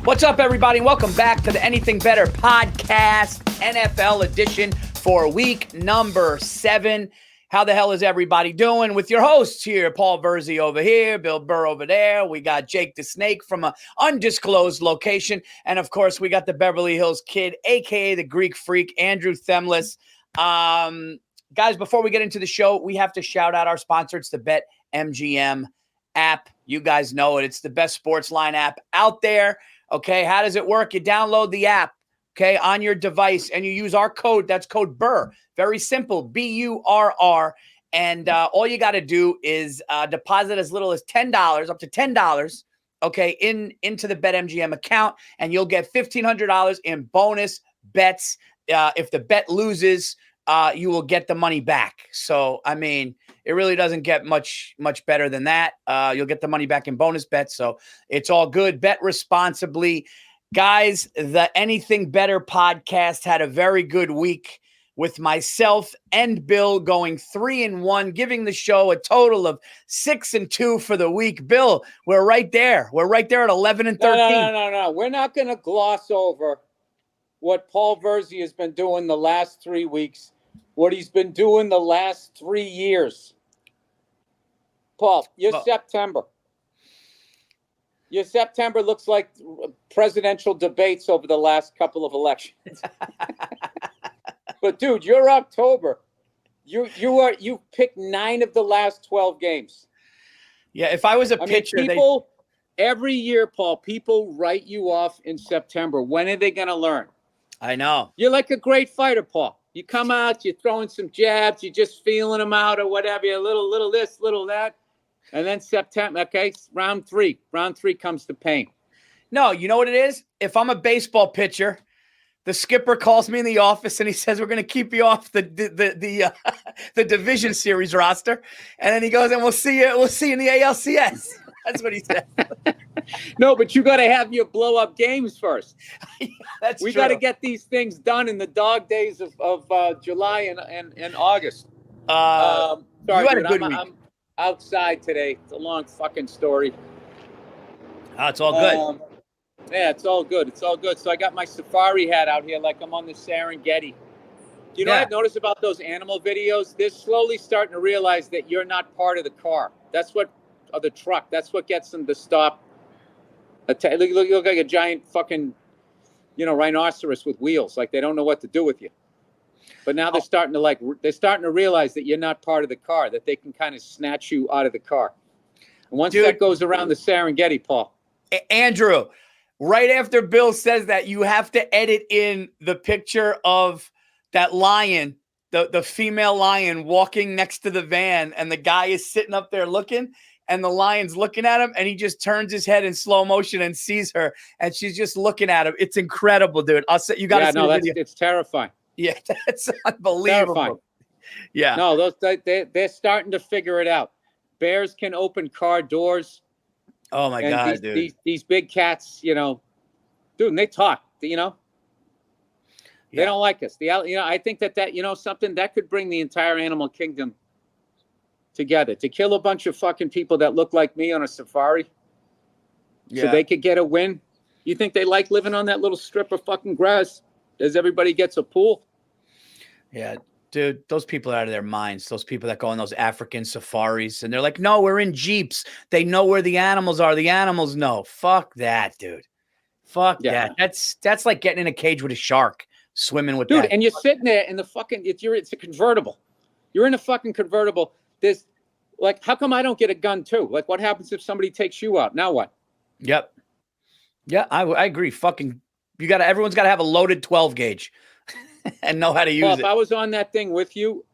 What's up, everybody? Welcome back to the Anything Better Podcast, NFL edition for week number 7. How the hell is everybody doing? With your hosts here, Paul Virzi over here, Bill Burr over there. We got Jake the Snake from an undisclosed location. And, of course, we got the Beverly Hills Kid, a.k.a. the Greek Freak, Andrew Themlis. Guys, before we get into the show, we have to shout out our sponsor. It's the BetMGM app. You guys know it. It's the best sports line app out there. Okay, how does it work? You download the app, okay, on your device, and you use our code. That's code Burr. Very simple, B-U-R-R. And all you got to do is deposit as little as $10, up to $10, okay, into the BetMGM account, and you'll get $1,500 in bonus bets. If the bet loses, you will get the money back. So, I mean, it really doesn't get much better than that. You'll get the money back in bonus bets. So it's all good. Bet responsibly. Guys, the Anything Better podcast had a very good week with myself and Bill going 3-1, giving the show a total of 6-2 for the week. Bill, we're right there. We're right there at 11-13. No. We're not going to gloss over what Paul Virzi has been doing the last 3 weeks, what he's been doing the last 3 years. Paul, your September looks like presidential debates over the last couple of elections. But dude, your October, you picked 9 of the last 12 games. Yeah, if I was a pitcher, every year, Paul, people write you off in September. When are they going to learn? I know. You're like a great fighter, Paul. You come out, you're throwing some jabs, you're just feeling them out or whatever. A little this, little that. And then September, okay, round three comes to pain. No, you know what it is? If I'm a baseball pitcher, the skipper calls me in the office and he says, we're going to keep you off the division series roster. And then he goes, and we'll see you in the ALCS. That's what he said. No, but you got to have your blow up games first. That's we true. got to get these things done in the dog days of July and August. Sorry, you had a good week. I'm outside today. It's a long fucking story. Oh, it's all good. Yeah, it's all good. It's all good. So I got my safari hat out here like I'm on the Serengeti. Do you know what I've noticed about those animal videos? They're slowly starting to realize that you're not part of the car. That's what, or the truck. That's what gets them to stop. You look like a giant fucking, rhinoceros with wheels. Like they don't know what to do with you. But now they're starting to realize that you're not part of the car, that they can kind of snatch you out of the car. And once that goes around the Serengeti, Paul. Andrew, right after Bill says that, you have to edit in the picture of that lion, the female lion walking next to the van, and the guy is sitting up there looking, and the lion's looking at him, and he just turns his head in slow motion and sees her, and she's just looking at him. It's incredible, dude. I'll say you got to see the video. It's terrifying. Yeah, that's unbelievable. Terrifying. Yeah. No, they're starting to figure it out. Bears can open car doors. Oh my God, dude! These big cats, dude, and they talk. They don't like us. I think that something that could bring the entire animal kingdom together. To kill a bunch of fucking people that look like me on a safari, so they could get a win. You think they like living on that little strip of fucking grass as everybody gets a pool? Yeah. Dude, those people are out of their minds. Those people that go on those African safaris and they're like, no, we're in Jeeps. They know where the animals are. The animals know. Fuck that, dude. Fuck that. That's like getting in a cage with a shark, swimming with that. Dude, and you're sitting there in the fucking, it's a convertible. You're in a fucking convertible. There's like, how come I don't get a gun too? Like, what happens if somebody takes you out? Now what? Yep. Yeah, I agree. Fucking, everyone's got to have a loaded 12 gauge. And know how to use it. If I was on that thing with you,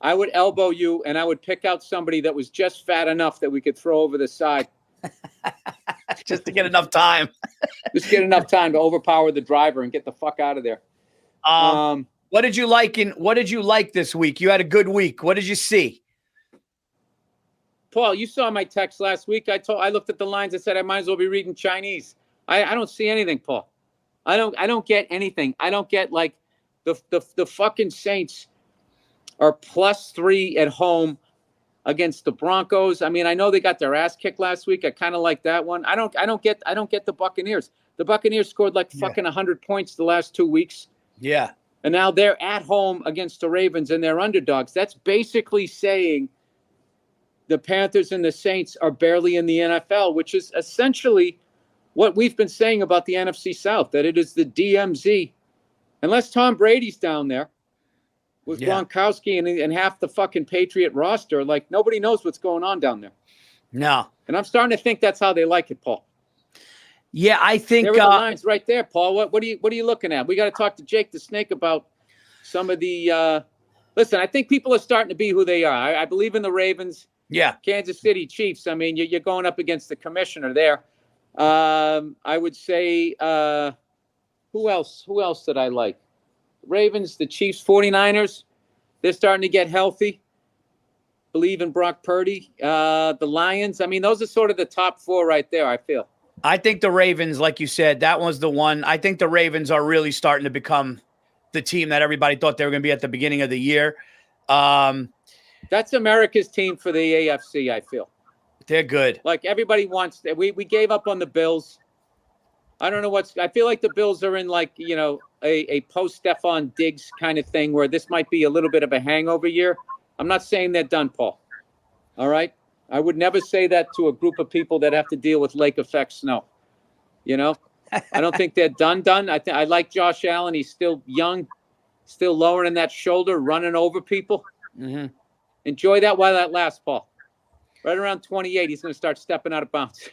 I would elbow you and I would pick out somebody that was just fat enough that we could throw over the side. Just to get enough time. Just get enough time to overpower the driver and get the fuck out of there. What did you like this week? You had a good week. What did you see? Paul, you saw my text last week. I looked at the lines and said I might as well be reading Chinese. I don't see anything, Paul. I don't get anything. I don't get like the fucking Saints are +3 at home against the Broncos. I mean, I know they got their ass kicked last week. I kind of like that one. I don't get the Buccaneers. The Buccaneers scored like fucking 100 points the last 2 weeks. Yeah. And now they're at home against the Ravens and they're underdogs. That's basically saying the Panthers and the Saints are barely in the NFL, which is essentially what we've been saying about the NFC South, that it is the DMZ. Unless Tom Brady's down there with Gronkowski and half the fucking Patriot roster, like nobody knows what's going on down there. No. And I'm starting to think that's how they like it, Paul. Yeah, I think there are the lines right there, Paul. What are you looking at? We got to talk to Jake the Snake about some of the. Listen, I think people are starting to be who they are. I believe in the Ravens. Yeah, Kansas City Chiefs. I mean, you're going up against the commissioner there. I would say who else? Who else did I like? Ravens, the Chiefs, 49ers. They're starting to get healthy. Believe in Brock Purdy. The Lions. I mean, those are sort of the top four right there, I feel. I think the Ravens, like you said, that was the one. I think the Ravens are really starting to become the team that everybody thought they were going to be at the beginning of the year. That's America's team for the AFC, I feel. They're good. Like everybody wants – we gave up on the Bills. I don't know I feel like the Bills are in like, a post-Stephon Diggs kind of thing where this might be a little bit of a hangover year. I'm not saying they're done, Paul. All right? I would never say that to a group of people that have to deal with lake effect snow. I don't think they're done. I like Josh Allen. He's still young, still lowering that shoulder, running over people. Mm-hmm. Enjoy that while that lasts, Paul. Right around 28, he's going to start stepping out of bounds.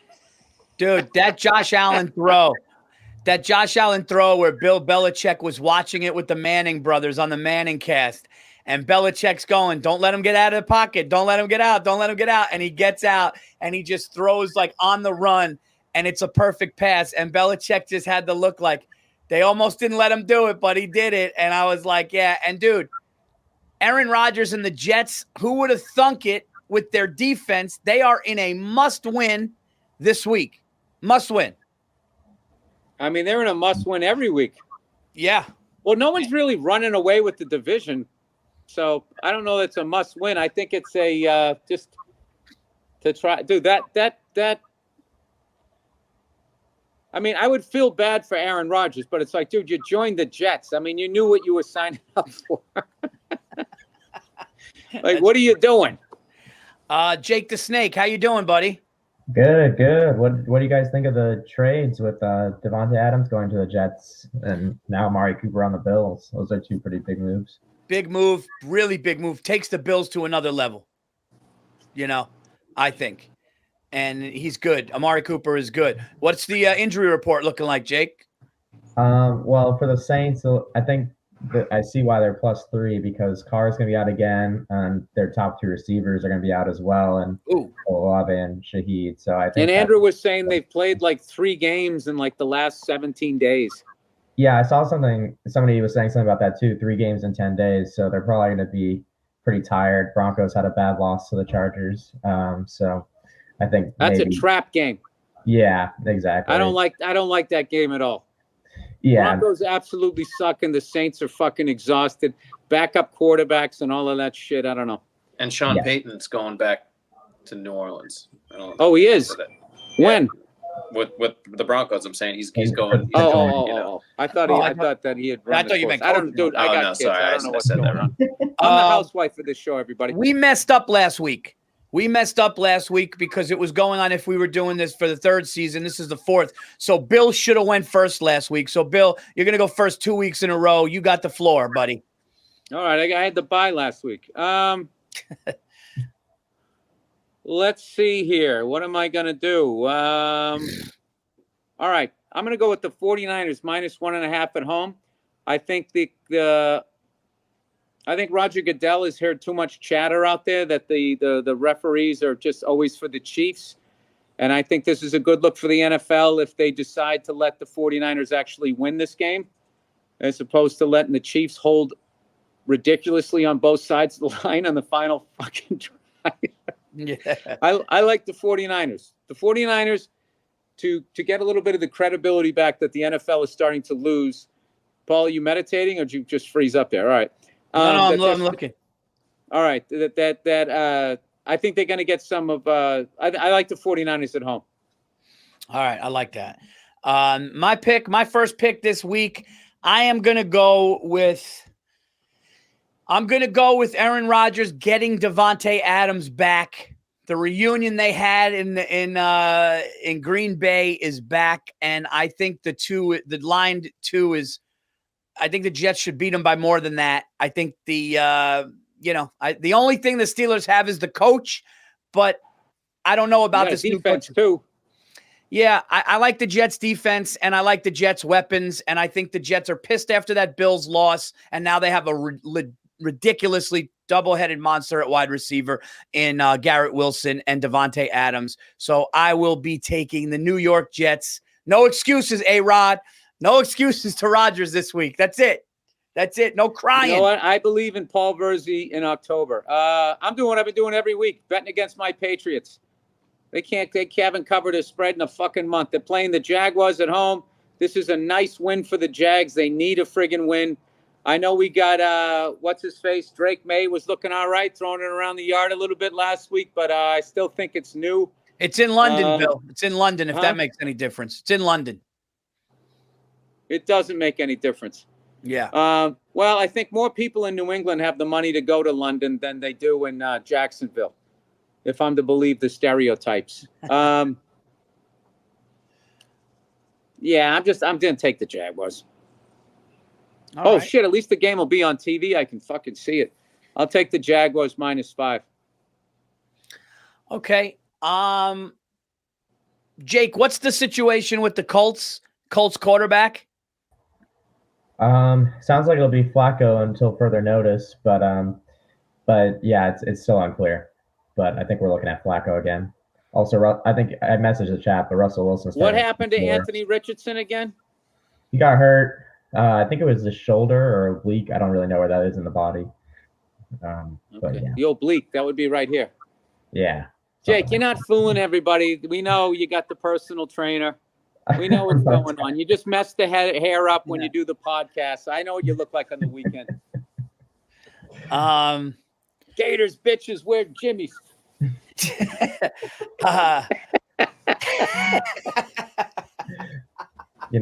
Dude, that Josh Allen throw where Bill Belichick was watching it with the Manning brothers on the Manning cast. And Belichick's going, don't let him get out of the pocket. Don't let him get out. Don't let him get out. And he gets out and he just throws like on the run and it's a perfect pass. And Belichick just had to look like they almost didn't let him do it, but he did it. And I was like, yeah. And dude, Aaron Rodgers and the Jets, who would have thunk it with their defense? They are in a must-win this week. Must win. I mean, they're in a must win every week. Yeah. Well, no one's really running away with the division. So I don't know that's a must win. I think it's a just to try. Dude, that. I mean, I would feel bad for Aaron Rodgers, but it's like, dude, you joined the Jets. I mean, you knew what you were signing up for. Like, what are you doing? Jake the Snake, how you doing, buddy? Good. What do you guys think of the trades with Devontae Adams going to the Jets and now Amari Cooper on the Bills? Those are two pretty big moves. Big move, really big move. Takes the Bills to another level, I think. And he's good. Amari Cooper is good. What's the injury report looking like, Jake? Well, for the Saints, I think I see why they're +3 because Carr's going to be out again, and their top two receivers are going to be out as well, and Olave and Shaheed. So I think. And Andrew was saying they've played like 3 games in like the last 17 days. Yeah, I saw somebody was saying something about that too. 3 games in 10 days, so they're probably going to be pretty tired. Broncos had a bad loss to the Chargers, so I think that's a trap game. Yeah, exactly. I don't like that game at all. Yeah, Broncos absolutely suck, and the Saints are fucking exhausted. Backup quarterbacks and all of that shit. I don't know. And Sean Payton's going back to New Orleans. Oh, he is. When? With the Broncos, I'm saying he's going. I thought that he had. I thought you meant. I don't, dude. I got kids. Sorry, I don't know what's going on. I'm the housewife for this show, everybody. We messed up last week. Because it was going on if we were doing this for the 3rd season. This is the 4th. So Bill should have went first last week. So Bill, you're going to go first 2 weeks in a row. You got the floor, buddy. All right. I had the bye last week. Let's see here. What am I going to do? All right. I'm going to go with the 49ers -1.5 at home. I think I think Roger Goodell has heard too much chatter out there that the referees are just always for the Chiefs. And I think this is a good look for the NFL if they decide to let the 49ers actually win this game, as opposed to letting the Chiefs hold ridiculously on both sides of the line on the final fucking drive. Yeah. I like the 49ers. The 49ers to get a little bit of the credibility back that the NFL is starting to lose. Paul, are you meditating or did you just freeze up there? All right. No, I'm looking. All right. I think they're going to get some of I like the 49ers at home. All right, I like that. My first pick this week, I'm going to go with Aaron Rodgers getting Davante Adams back. The reunion they had in Green Bay is back, and I think the line 2 is. I think the Jets should beat them by more than that. I think the only thing the Steelers have is the coach, but I don't know about this defense new coach too. Yeah, I like the Jets defense, and I like the Jets weapons, and I think the Jets are pissed after that Bills loss, and now they have a ridiculously double-headed monster at wide receiver in Garrett Wilson and Davante Adams. So I will be taking the New York Jets. No excuses, A-Rod. No excuses to Rodgers this week. That's it. No crying. You know what? I believe in Paul Virzi in October. I'm doing what I've been doing every week, betting against my Patriots. They haven't covered a spread in a fucking month. They're playing the Jaguars at home. This is a nice win for the Jags. They need a friggin' win. I know we got, what's-his-face? Drake May was looking all right, throwing it around the yard a little bit last week, but I still think it's new. It's in London, Bill. It's in London, if that makes any difference. It's in London. It doesn't make any difference. Yeah. Well, I think more people in New England have the money to go to London than they do in Jacksonville, if I'm to believe the stereotypes. Yeah, I'm going to take the Jaguars. All right. Shit, at least the game will be on TV. I can fucking see it. I'll take the Jaguars -5. Okay. Jake, what's the situation with the Colts quarterback? Sounds like it'll be Flacco until further notice, but yeah, it's still unclear. But I think we're looking at Flacco again. Also, I think I messaged the chat, but Russell Wilson. What happened to Anthony Richardson again? He got hurt. I think it was the shoulder or oblique. I don't really know where that is in the body. But yeah. The oblique, that would be right here. Yeah. Jake, you're not fooling everybody. We know you got the personal trainer. We know what's going on. You just mess the hair up when you do the podcast. I know what you look like on the weekend. Gators, bitches, wear Jimmy's.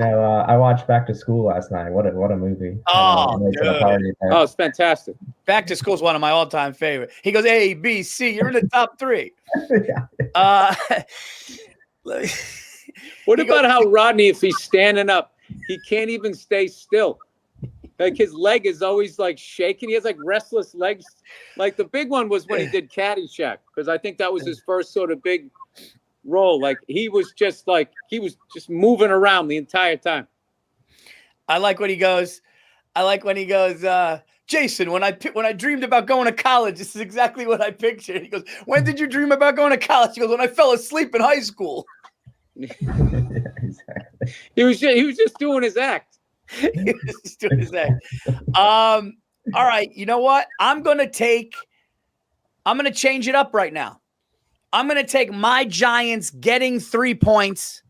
I watched Back to School last night. What a movie. Oh, it's fantastic. Back to School is one of my all-time favorite. He goes, A, B, C. You're in the top 3. What about how Rodney, if he's standing up, he can't even stay still? Like his leg is always like shaking. He has like restless legs. Like the big one was when he did Caddyshack, because I think that was his first sort of big role. Like he was just moving around the entire time. I like when he goes, Jason, when I dreamed about going to college, this is exactly what I pictured. He goes, when did you dream about going to college? He goes, when I fell asleep in high school. Yeah, exactly. He was just doing his act. All right, you know what? I'm gonna change it up right now. I'm gonna take my Giants getting 3 points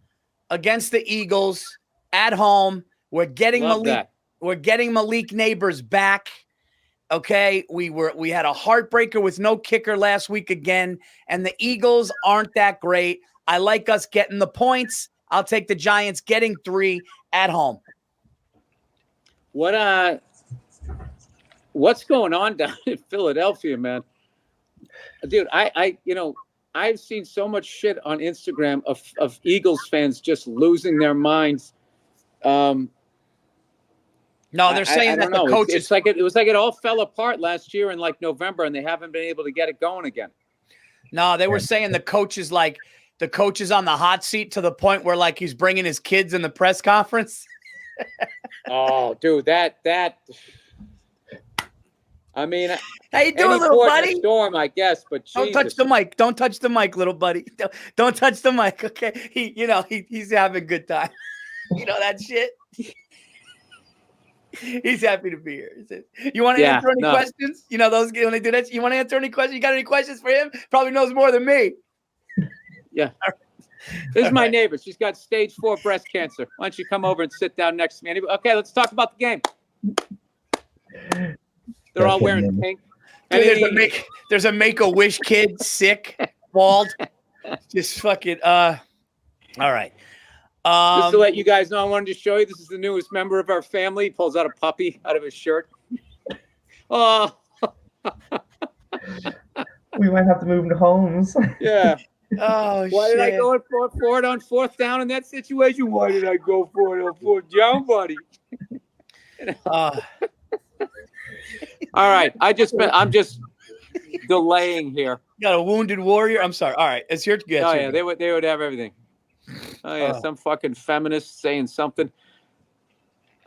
against the Eagles at home. We're getting Malik Neighbors back. Okay, we had a heartbreaker with no kicker last week again, and the Eagles aren't that great. I like us getting the points. I'll take the Giants getting 3 at home. What's going on down in Philadelphia, man? Dude, I've seen so much shit on Instagram of Eagles fans just losing their minds. No, they're saying that the coaches. It was like it all fell apart last year in like November, and they haven't been able to get it going again. No, they were saying the coach is on the hot seat to the point where like he's bringing his kids in the press conference. Oh, dude, that. I mean, how you doing, little buddy? Storm, I guess, but don't touch the mic. Don't touch the mic, little buddy. Don't touch the mic. Okay, he's having a good time. You know that shit. He's happy to be here. You want to answer any questions? You know those when they do that. You want to answer any questions? You got any questions for him? Probably knows more than me. Yeah. This is my neighbor. She's got stage 4 breast cancer. Why don't you come over and sit down next to me? Okay, let's talk about the game. They're all wearing pink. There's a Make-A-Wish kid, sick, bald, just fucking. All right. Just to let you guys know, I wanted to show you. This is the newest member of our family. He pulls out a puppy out of his shirt. Oh. We might have to move to homes. Yeah. Oh, Why shit. did I go for it on fourth down in that situation? Why did I go for it on fourth down, buddy? All right. I'm just delaying here. You got a wounded warrior? I'm sorry. All right. It's your guess. Oh, yeah. They would have everything. Oh, yeah. Some fucking feminist saying something.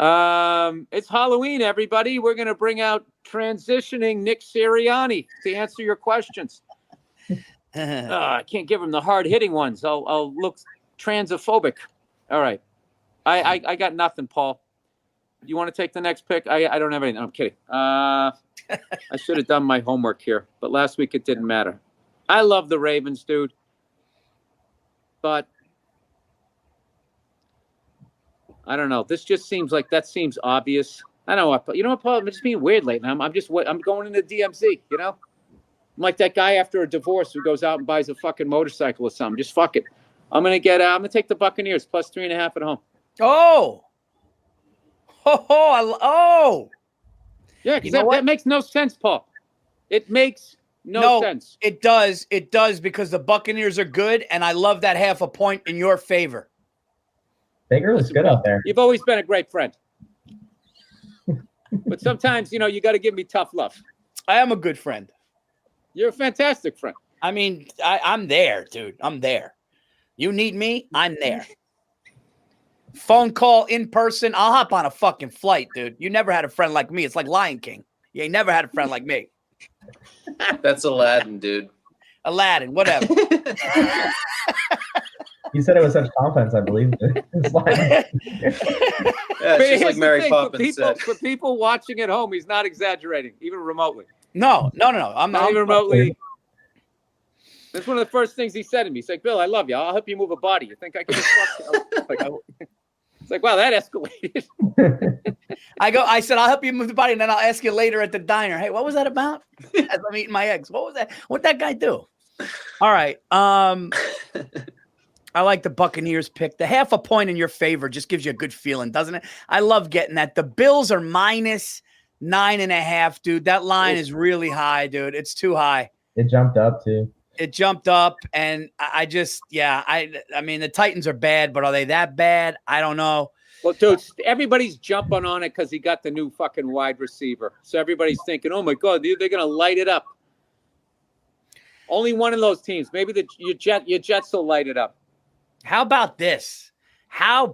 It's Halloween, everybody. We're going to bring out transitioning Nick Sirianni to answer your questions. I can't give him the hard-hitting ones. I'll look transphobic. All right. I got nothing, Paul. You want to take the next pick? I don't have anything. I'm kidding. I should have done my homework here, but last week it didn't matter. I love the Ravens, dude. But I don't know. This just seems like that seems obvious. I don't know what, you know what, Paul? I'm just being weird lately. I'm going into DMZ, you know? I'm like that guy after a divorce who goes out and buys a fucking motorcycle or something. Just fuck it. I'm gonna take the Buccaneers plus 3.5 at home. Yeah, because that makes no sense, Paul. It makes no sense. It does. It does because the Buccaneers are good, and I love that half a point in your favor. Baker was good out there. You've always been a great friend. But sometimes, you got to give me tough love. I am a good friend. You're a fantastic friend. I mean, I'm there, dude. I'm there. You need me, I'm there. Phone call, in person. I'll hop on a fucking flight, dude. You never had a friend like me. It's like Lion King. You ain't never had a friend like me. That's Aladdin, dude. Aladdin, whatever. You said it with such confidence, I believe it. It's like, it's just like Mary Poppins said. For people watching at home, he's not exaggerating, even remotely. No. I'm not even remotely. That's one of the first things he said to me. He's like, Bill, I love you. I'll help you move a body. You think I can just fuck you? It's like, wow, that escalated. I said, I'll help you move the body, and then I'll ask you later at the diner. Hey, what was that about? As I'm eating my eggs. What was that? What'd that guy do? All right. I like the Buccaneers pick. The half a point in your favor just gives you a good feeling, doesn't it? I love getting that. The Bills are minus 9.5, dude. That line is really high, dude. It's too high. It jumped up, too. It jumped up, and I mean, the Titans are bad, but are they that bad? I don't know. Well, dude, everybody's jumping on it because he got the new fucking wide receiver. So everybody's thinking, oh, my God, they're going to light it up. Only one of those teams. Maybe your Jets will light it up. How about this? I'm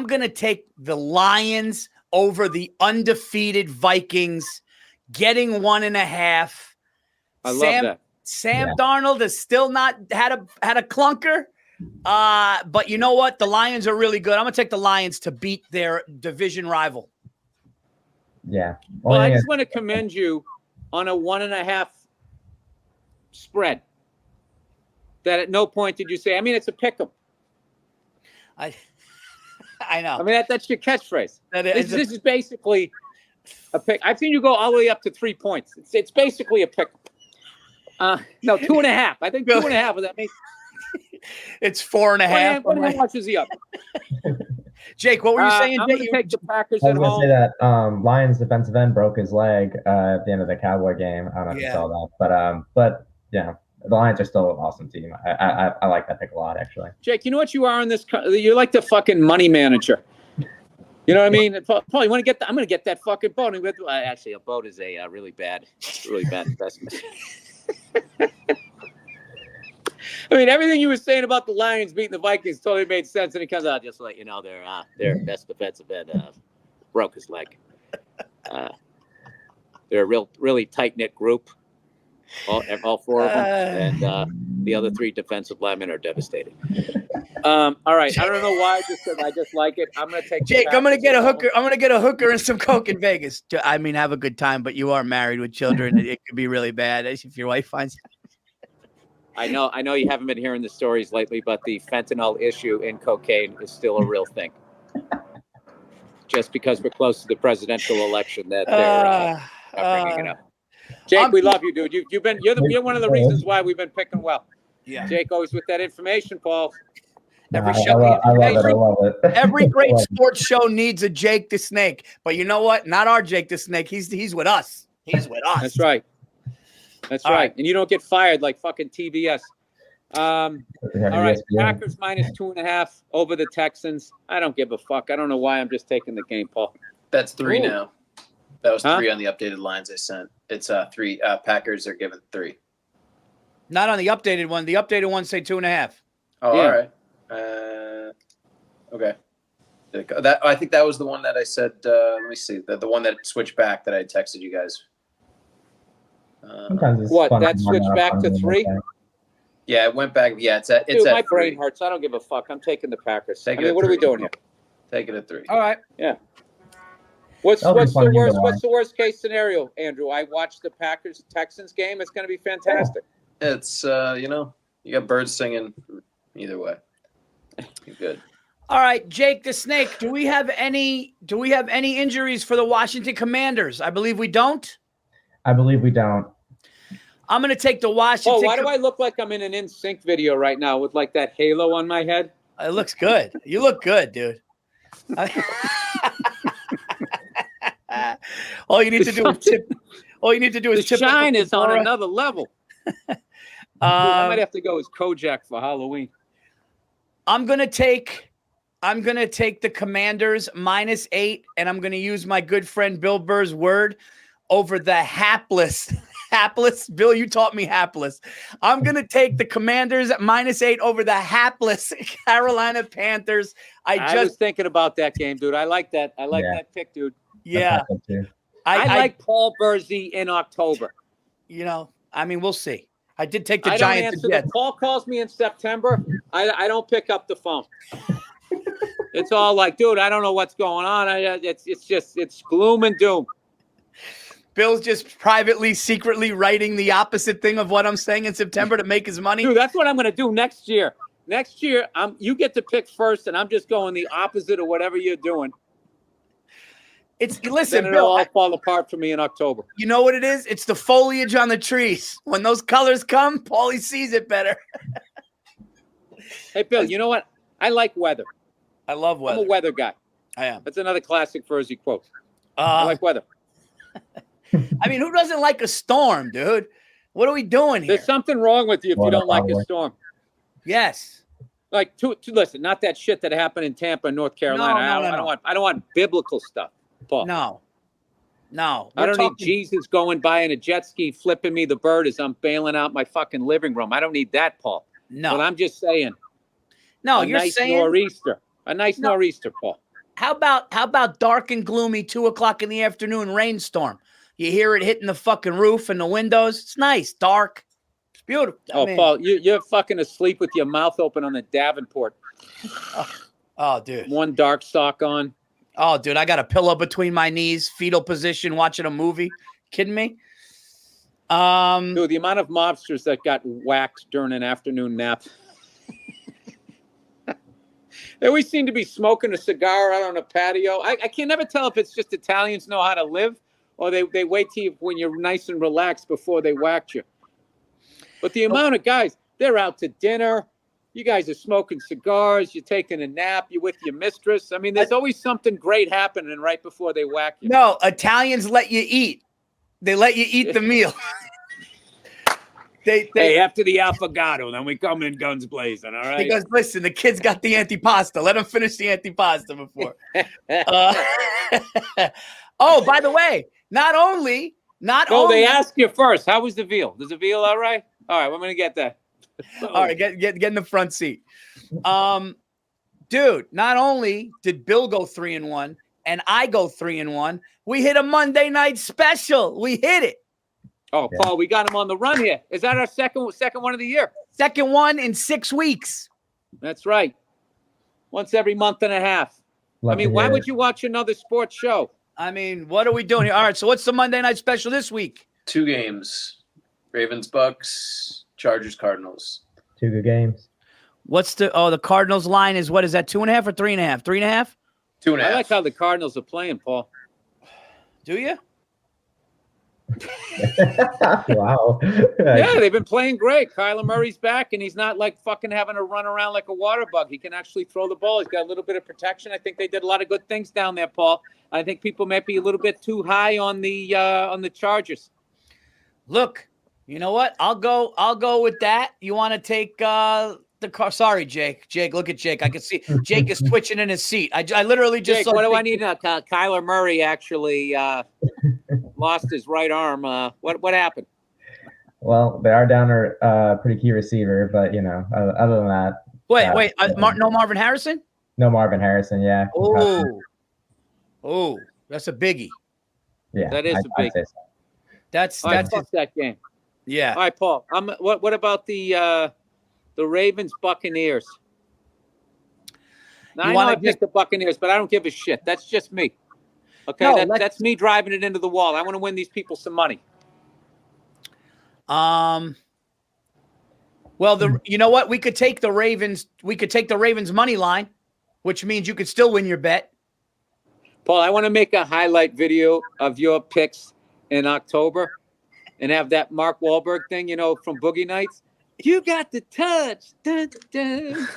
going to take the Lions over the undefeated Vikings, getting 1.5. I love that. Sam Darnold has still not had a clunker. But you know what? The Lions are really good. I'm going to take the Lions to beat their division rival. Yeah. Well, I just want to commend you on a 1.5 spread. That at no point did you say, I mean, it's a pick 'em. I know. I mean, that's your catchphrase. This is basically a pick. I've seen you go all the way up to 3 points. It's basically a pick 'em. No, 2.5. I think 2.5. Would that make? It's 4.5. How much is he up? Jake, what were you saying? I'm going to take the Packers at home. I was going to say that Lions defensive end broke his leg at the end of the Cowboy game. I don't know if you saw that, but yeah. The Lions are still an awesome team. I like that pick a lot, actually. Jake, you know what you are in this? You're like the fucking money manager. You know what I mean? Paul, you want to get? I'm going to get that fucking boat. Actually, a boat is a really bad investment. I mean, everything you were saying about the Lions beating the Vikings totally made sense, and he comes out just to let you know their best defensive end broke his leg. They're a really tight-knit group. All four of them, and the other 3 defensive linemen are devastated. All right, I don't know why. I just like it. I'm going to take Jake. I'm going to get a hooker. I'm going to get a hooker and some coke in Vegas. I mean, have a good time, but you are married with children. It could be really bad if your wife finds out. I know you haven't been hearing the stories lately, but the fentanyl issue in cocaine is still a real thing. Just because we're close to the presidential election, that they're bringing it up. Jake, we love you, dude. You're one of the reasons why we've been picking well. Yeah. Jake always with that information, Paul. Every I love it. Every great sports show needs a Jake the Snake. But you know what? Not our Jake the Snake. He's with us. He's with us. That's right. That's right. And you don't get fired like fucking TBS. All right. Packers -2.5 over the Texans. I don't give a fuck. I don't know why. I'm just taking the game, Paul. That's 3 now. That was 3 on the updated lines I sent. It's 3. Packers are given 3. Not on the updated one. The updated one say 2.5. Oh, yeah. All right. Okay. I think that was the one that I said. Let me see. The one that switched back that I texted you guys. That switched back to 3? Yeah, it went back. Yeah, it's at. My brain hurts. I don't give a fuck. I'm taking the Packers. What are we doing here? Take it at 3. All right. Yeah. What's the worst case scenario, Andrew? I watched the Packers Texans game. It's going to be fantastic. It's you got birds singing either way. You're good. All right, Jake the Snake. Do we have any injuries for the Washington Commanders? I believe we don't. I'm going to take the Washington. Oh, why do I look like I'm in an NSYNC video right now with like that halo on my head? It looks good. You look good, dude. All you need to do is tip. All you need to do is the shine is on another level. I might have to go as Kojak for Halloween. I'm gonna take the Commanders -8, and I'm gonna use my good friend Bill Burr's word over the hapless. Bill, you taught me hapless. I'm gonna take the Commanders -8 over the hapless Carolina Panthers. I was thinking about that game, dude. I like that. I like that pick, dude. Yeah. I like Paul Virzi in October. We'll see. I did take the Giants. If Paul calls me in September, I don't pick up the phone. It's all like, dude, I don't know what's going on. It's gloom and doom. Bill's just privately, secretly writing the opposite thing of what I'm saying in September to make his money. Dude, that's what I'm going to do next year. Next year, you get to pick first, and I'm just going the opposite of whatever you're doing. Listen, Bill, Bill, all fall apart for me in October. You know what it is? It's the foliage on the trees. When those colors come, Paulie sees it better. Hey, Bill, you know what? I like weather. I love weather. I'm a weather guy. I am. That's another classic Virzi quote. I like weather. Who doesn't like a storm, dude? What are we doing here? There's something wrong with you if you don't like a storm. Yes. Like, listen, not that shit that happened in Tampa, North Carolina. I don't want biblical stuff. Paul. No. I don't need Jesus going by in a jet ski flipping me the bird as I'm bailing out my fucking living room. I don't need that, Paul. No. But I'm just saying. No, you're saying nor'easter. A nice nor'easter, Paul. How about dark and gloomy 2:00 in the afternoon rainstorm? You hear it hitting the fucking roof and the windows. It's nice, dark. It's beautiful. Paul, you're fucking asleep with your mouth open on the Davenport. Oh, dude. One dark sock on. Oh, dude, I got a pillow between my knees, fetal position, watching a movie. Kidding me? Dude, the amount of mobsters that got whacked during an afternoon nap. They always seem to be smoking a cigar out on a patio. I can never tell if it's just Italians know how to live or they wait till you when you're nice and relaxed before they whack you. But the amount of guys, they're out to dinner. You guys are smoking cigars. You're taking a nap. You're with your mistress. There's always something great happening right before they whack you. No, Italians let you eat. They let you eat the meal. Hey, after the affogato, then we come in guns blazing, all right? Because, listen, the kid's got the antipasta. Let him finish the antipasta before. Oh, by the way, not only. They ask you first, how was the veal? Is the veal all right? All right, we're going to get that. All right, get in the front seat. Dude, not only did Bill go 3-1 and I go 3-1, we hit a Monday night special. We hit it. Oh, Paul, we got him on the run here. Is that our second one of the year? Second one in 6 weeks. That's right. Once every month and a half. Why would you watch another sports show? What are we doing here? All right, so what's the Monday night special this week? 2 games. Ravens, Bucks, Chargers, Cardinals. 2 good games. What's the Cardinals line is, what is that, 2.5 or 3.5? 3.5? 2.5. I like how the Cardinals are playing, Paul. Do you? Wow. Yeah, they've been playing great. Kyler Murray's back, and he's not like fucking having to run around like a water bug. He can actually throw the ball. He's got a little bit of protection. I think they did a lot of good things down there, Paul. I think people might be a little bit too high on the Chargers. Look, you know what? I'll go with that. You want to take the car? Sorry, Jake. Jake, look at Jake. I can see Jake is twitching in his seat. I literally just Jake, what do I need? Kyler Murray actually lost his right arm. What happened? Well, they are down a pretty key receiver, but other than that. Wait. No Marvin Harrison? No Marvin Harrison. Yeah. Oh, that's a biggie. Yeah, that is a biggie. So. That's that game. Yeah. All right, Paul. What about the Ravens Buccaneers? Now, I know I picked the Buccaneers, but I don't give a shit. That's just me. Okay, no, that's me driving it into the wall. I want to win these people some money. Well, you know what? We could take the Ravens. We could take the Ravens money line, which means you could still win your bet. Paul, I want to make a highlight video of your picks in October and have that Mark Wahlberg thing, from Boogie Nights. You got the touch. Dun, dun.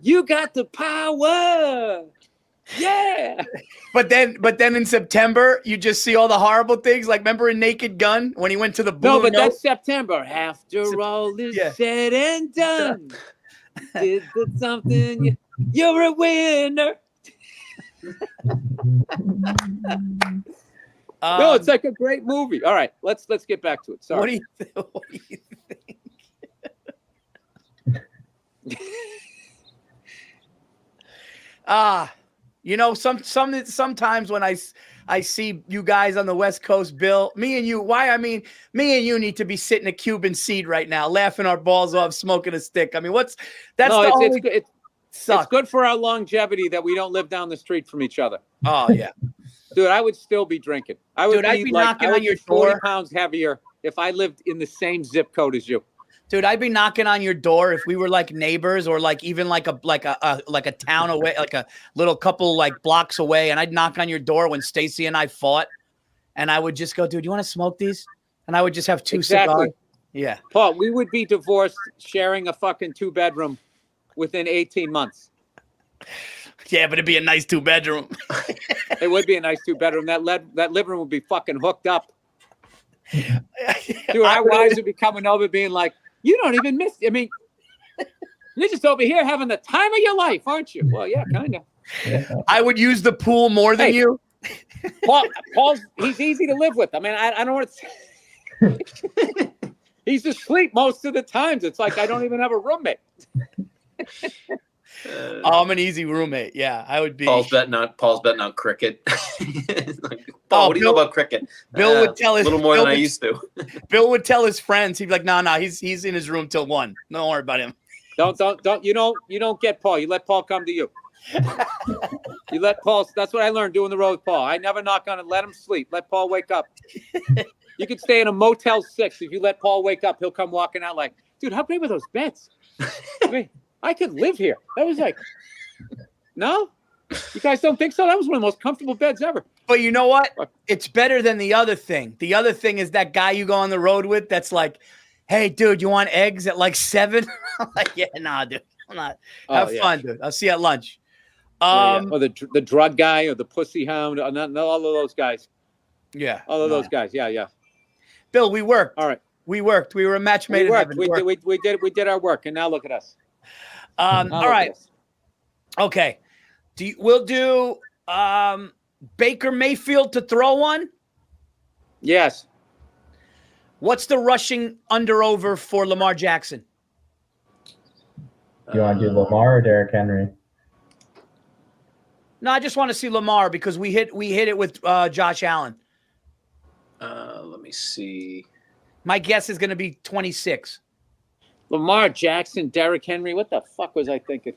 You got the power. Yeah. But then in September, you just see all the horrible things. Like, remember in Naked Gun when he went to the Blue No, but that's September. After all is said and done, did something. You're a winner. No, it's like a great movie. All right, let's get back to it. Sorry. What do you think? Sometimes when I see you guys on the West Coast, Bill, me and you need to be sitting a Cuban seat right now, laughing our balls off, smoking a stick. I mean, it's good for our longevity that we don't live down the street from each other. Oh yeah. Dude, I would still be drinking. I'd be knocking on your door. 40 pounds heavier if I lived in the same zip code as you. Dude, I'd be knocking on your door if we were like neighbors or like even like a town away, like a little couple like blocks away, and I'd knock on your door when Stacy and I fought, and I would just go, dude, you want to smoke these? And I would just have two cigars. Yeah. Paul, we would be divorced sharing a fucking 2-bedroom within 18 months. Yeah, but it'd be a nice 2-bedroom. It would be a nice 2-bedroom. That living room would be fucking hooked up. Dude, our wives would be coming over being like, you don't even miss. I mean, you're just over here having the time of your life, aren't you? Well, yeah, kind of. I would use the pool more than you. Paul's he's easy to live with. I mean, I don't want to. He's asleep most of the times. It's like I don't even have a roommate. I'm an easy roommate. Yeah, I would be. Paul's betting on cricket. Paul, what do you know about cricket? Bill would tell his a little more than I used to. Bill would tell his friends. He'd be like, "No, he's in his room till 1. Don't worry about him." Don't you don't get Paul. You let Paul come to you. You let Paul. That's what I learned doing the road with Paul. I never knock on it. Let him sleep. Let Paul wake up. You could stay in a Motel 6. If you let Paul wake up, he'll come walking out like, dude, how great were those beds? I mean, I could live here. That was like, no? You guys don't think so? That was one of the most comfortable beds ever. But you know what? It's better than the other thing. The other thing is that guy you go on the road with that's like, hey, dude, you want eggs at like 7? I'm like, yeah, nah, dude. I'm not. Have fun, dude. I'll see you at lunch. Or the drug guy or the pussy hound. All of those guys. Yeah. All of those guys. Yeah. Bill, we worked. All right. We worked. We were a match made in heaven. We did our work, and now look at us. All right. Okay. We'll do Baker Mayfield to throw one? Yes. What's the rushing under-over for Lamar Jackson? You want to do Lamar or Derrick Henry? No, I just want to see Lamar because we hit it with Josh Allen. Let me see. My guess is going to be 26. Lamar Jackson, Derrick Henry. What the fuck was I thinking?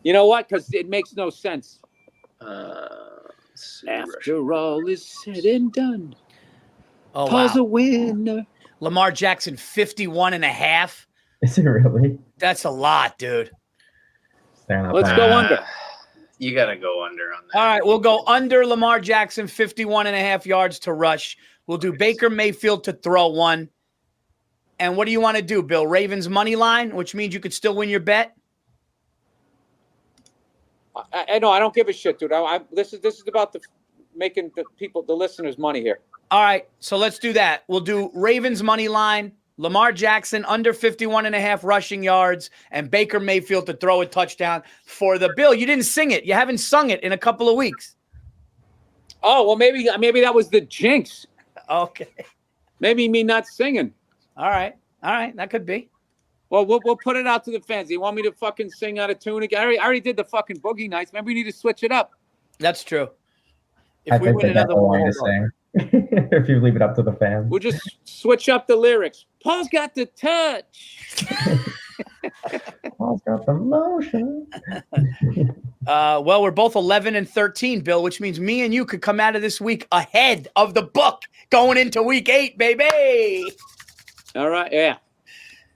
You know what? Because it makes no sense. After all is said and done, Paul's a winner. Lamar Jackson, 51.5. Is it really? That's a lot, dude. Let's go under. You got to go under on that. All right, we'll go under Lamar Jackson, 51.5 yards to rush. We'll do Baker Mayfield to throw one. And what do you want to do, Bill? Ravens money line, which means you could still win your bet? I know. I don't give a shit, dude. This is about making the listeners money here. All right, so let's do that. We'll do Ravens money line, Lamar Jackson under 51.5 rushing yards, and Baker Mayfield to throw a touchdown for the Bill. You didn't sing it. You haven't sung it in a couple of weeks. Oh, well, maybe that was the jinx. Okay. Maybe me not singing. All right. That could be. Well, we'll put it out to the fans. You want me to fucking sing out of tune again? I already did the fucking Boogie Nights. Maybe we need to switch it up. That's true. I think they got the line to sing. If you leave it up to the fans. We'll just switch up the lyrics. Paul's got the touch. Paul's got the motion. Well, we're both 11-13, Bill, which means me and you could come out of this week ahead of the book going into week 8, baby. All right, yeah.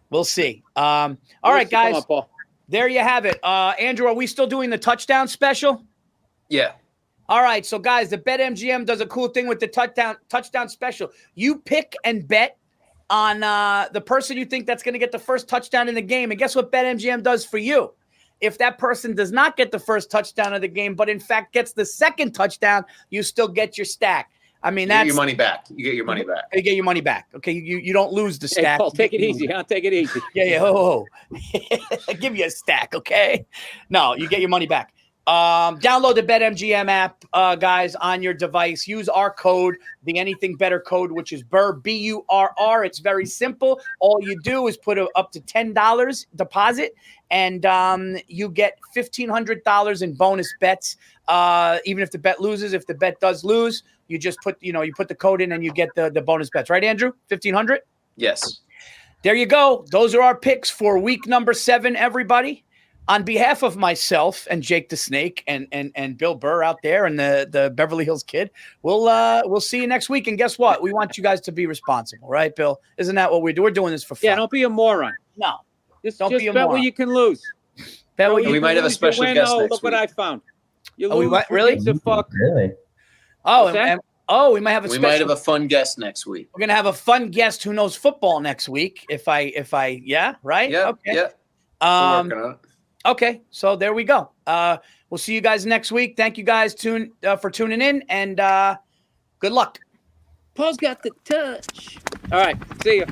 We'll see. All right, guys. Come on, Paul. There you have it. Andrew, are we still doing the touchdown special? Yeah. All right, so guys, the BetMGM does a cool thing with the touchdown special. You pick and bet on the person you think that's going to get the first touchdown in the game, and guess what BetMGM does for you? If that person does not get the first touchdown of the game, but in fact gets the second touchdown, you still get your stack. I mean, that's your money back. You get your money back. You get your money back. Okay, you don't lose the stack. Hey, Paul, take it easy. Huh? Take it easy. Yeah. I give you a stack, okay? No, you get your money back. Download the BetMGM app, guys, on your device. Use our code, the Anything Better code, which is Burr, BURR. It's very simple. All you do is put up to $10 deposit, and you get $1,500 in bonus bets. Even if the bet loses, if the bet does lose, you just put the code in and you get the bonus bets. Right, Andrew? 1,500? Yes. There you go. Those are our picks for week number 7, everybody. On behalf of myself and Jake the Snake and Bill Burr out there and the Beverly Hills Kid, we'll see you next week. And guess what? We want you guys to be responsible, right, Bill? Isn't that what we do? We're doing this for fun. Yeah, don't be a moron. No, just don't be a bet moron. where you can lose. Bet what we might have a special guest next look week. what I found. You Oh, we lose, might- really? the fuck. Really? Oh, What's that? we might have a We special. might have a fun guest next week. We're gonna have a fun guest who knows football next week. If I yeah, right? Yeah. Okay. Yeah. Um, We're working on it. Okay, so there we go. We'll see you guys next week. Thank you guys for tuning in, and good luck. Paul's got the touch. All right, see you.